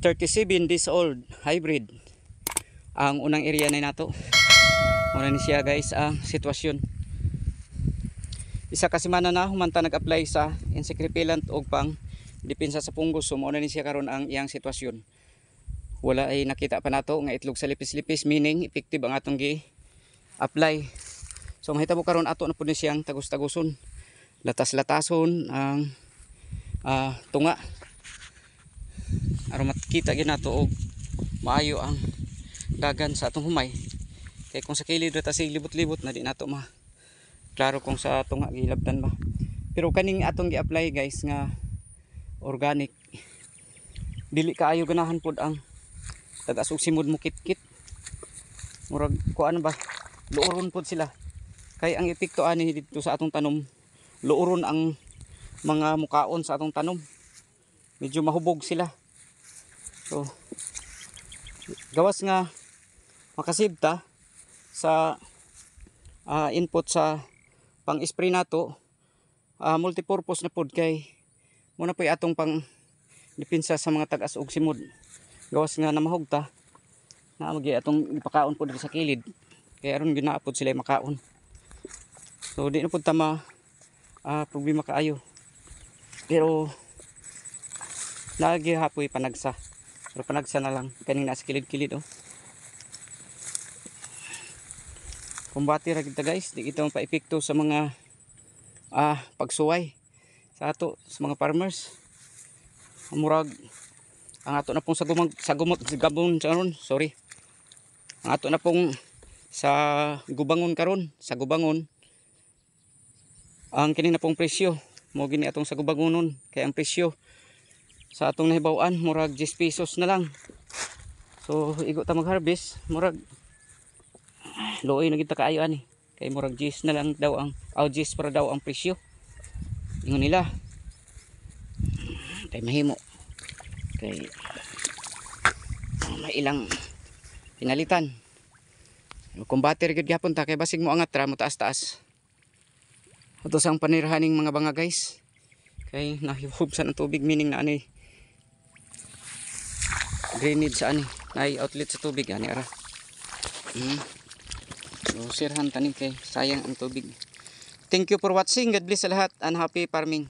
37 days old hybrid ang unang area na nato. Muna ni siya guys ang sitwasyon. Isa ka semana na humanta nag-apply sa insect repellent o pang depensa sa fungus. So muna ni siya karon ang iyang sitwasyon. Wala ay nakita pa nato nga itlog sa lipis-lipis, meaning effective ang atong gi-apply. So mahitabo karon ato na pud ni siyang tagos-tagoson. Latas-latason ang tunga. Aron makita gyud nato og maayo ang dagan sa atong humay. Kay kung sa kilid ra ta sig libot-libot na di nato klaro kung sa tunga gilabtan ba. Pero kaning atong gi-apply guys nga organic, dili kaayo ganahan pod ang tagas og simod mo kit-kit. Murag kuan ba, luoron pod sila. Kay ang epekto ani dito sa atong tanom, luoron ang mga mukaon sa atong tanom. Medyo mahubog sila. So gawas nga makasave ta sa input sa pang-spray nato, multipurpose na pod kay muna po atong pang depensa sa mga tagas og simod. Gawas nga namahog ta na magi atong ipakaon pod sa kilid kay aron ginaapod sila makaon. So di na pod ta problema kaayo. Pero lagi hapoy panagsa. Pero panagsa na lang kanina sa kilid-kilid oh. Kumbati ra kita guys, di kita pa-epekto sa mga pagsuway sa ato sa mga farmers. Murag ang ato na pong sa gabon karon, sorry. Ang ato na pong sa gubangon karon, sa gubangon ang kini na pong presyo mo gini atong sa gubangonon, kay ang presyo sa atong nahibaw-an murag 10 pesos na lang. So igo ta mag-harvest, murag looy na kita kaayo ani. Kay murag 10 na lang daw ang 10 para daw ang presyo. Ingon nila. Kay mahimo. Kay may ilang pinalitan. Kumbate rin gyapon ta kay basig mo angat ra mo taas-taas. Ito sang panirahaning mga banga guys. Kay nahihubsan ang tubig, meaning na ani drainage sa ani, nay outlet sa tubig ani ara. So sirhan tani kay sayang ang tubig. Thank you for watching. God bless sa lahat and happy farming.